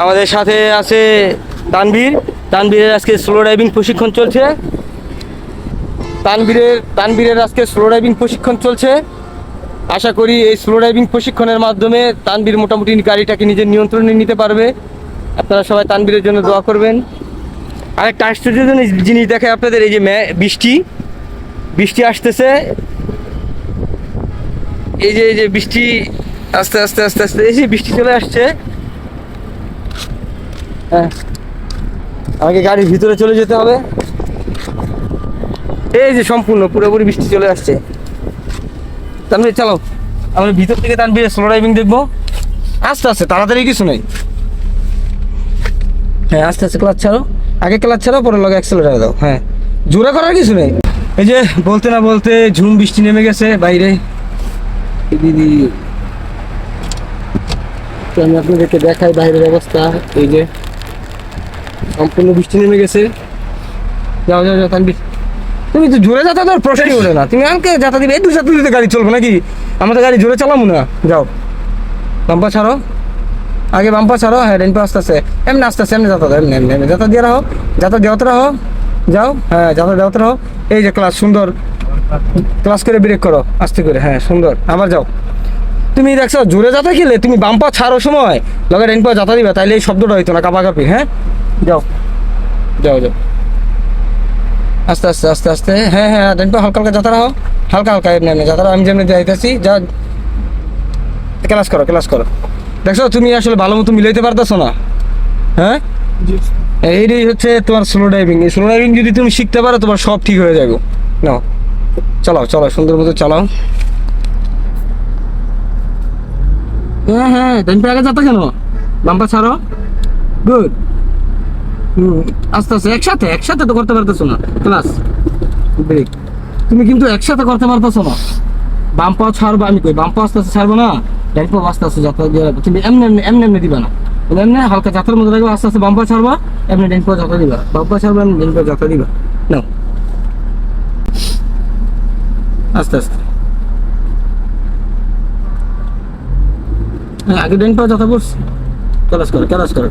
আমাদের সাথে আছে তানবীরের আজকে স্লো ড্রাইভিং প্রশিক্ষণ চলছে। তানবীরের আজকে স্লো ড্রাইভিং প্রশিক্ষণ চলছে। আশা করি এই স্লো ড্রাইভিং প্রশিক্ষণের মাধ্যমে তানবীর মোটামুটি গাড়িটাকে নিজের নিয়ন্ত্রণে নিতে পারবে। আপনারা সবাই তানবীরের জন্য দোয়া করবেন। আরেকটা আশ্চর্যজনক জিনিস দেখায় আপনাদের, এই যে বৃষ্টি আসতেছে, এই যে বৃষ্টি আস্তে আস্তে আস্তে আস্তে এই যে বৃষ্টি চলে আসছে। হ্যাঁ, আমাকে গাড়ির ভিতরে চলে যেতে হবে। এই যে সম্পূর্ণ পুরোপুরি বৃষ্টি চলে আসছে। তানবীর চালাও, আমরা ভিতর থেকে তানবীর স্লো ড্রাইভিং দেখবো। আস্তে আস্তে, তাড়াতাড়ি কিছু নেই। হ্যাঁ, আস্তে আস্তে ক্লাচ ছাড়ো, আগে ক্লাচ ছাড়ো, পরে লগে অ্যাক্সেলারেটর দাও। হ্যাঁ, জোরে করার কিছু নেই। এই যে বলতে না বলতে ঝুম বৃষ্টি নেমে গেছে বাইরে। দিদি, আমি আপনাদেরকে দেখাই বাইরের অবস্থা। এই যে সম্পূর্ণ বৃষ্টি নেমে গেছে। যাও যাও যাও তানবীর, তুমি তো জোরে যাতা তোর প্রশ্নই ওঠে না। তুমি আমাকে যাতা দিবে, এই দু সাথে দিতে গাড়ি চলবে নাকি? আমাদের গাড়ি জোরে চালাবো না। যাও, বাম্পা ছাড়ো, আগে বাম্পা ছাড়ো। হ্যাঁ, ডাইন পা আস্তে আস্তে, এমনি আস্তে আস্তে, এমনি যাতা দাও, এমনি এমনি এমনি যাতা দিয়ে রাখো, যাতা দেওয়াতে রাখো। যাও, হ্যাঁ, যাতা দেওয়াতে রাখো। এই যে ক্লাস, সুন্দর ক্লাস করে ব্রেক করো আস্তে করে। হ্যাঁ, সুন্দর। আবার যাও। তুমি দেখছো জোরে যাতা খেলে তুমি বাম্পা ছাড়ো সময় লগে ডাইন পা যাতা দিবা, তাইলে এই শব্দটা হইতো না কাপাকাপি। হ্যাঁ, যাও যাও যাও, আস্তে আস্তে আস্তে আস্তে। হ্যাঁ হ্যাঁ, ডাইন পা হালকা হালকা যাতা রাখো, হালকা হালকা এমনি এমনি যাতা। আমি যেমনি যাইতেছি, যা ক্লাস করো ক্লাস করো। দেখছো তুমি আসলে ভালো মতো মিলাইতে পারতেছো না। হ্যাঁ, এইটাই হচ্ছে তোমার স্লো ড্রাইভিং। এই স্লো ড্রাইভিং যদি তুমি শিখতে পারো, তোমার সব ঠিক হয়ে যাবে। নাও, চালাও চালাও, সুন্দর মতো চালাও। হ্যাঁ হ্যাঁ, ডাইন পা আগে যাতা কেন, বাম্পা ছাড়ো। গুড। আস্তে আস্তে, একসাথে একসাথে তো করতে পারতেছো না। ক্লাস ব্রেক, তুমি কিন্তু একসাথে করতে পারতেছো না। বাম পাও ছাড়বো, আমি কই বাম পা আস্তে আস্তে ছাড়বো না, ডাইন পা আস্তে আস্তে যাত্রা দিয়ে রাখবো। তুমি এমনি এমনি এমনি এমনি দিবা না, এমনি হালকা যাত্রার মধ্যে রাখবো। আস্তে আস্তে বাম পা ছাড়বা, এমনি ডাইন পা যাত্রা দিবা। বাম পা ছাড়বা, এমনি ডাইন পা যাত্রা দিবা। নাও, আস্তে আস্তে। হ্যাঁ, আগে ডাইন পা যাত্রা করছি। ক্লাস করো ক্লাস করো।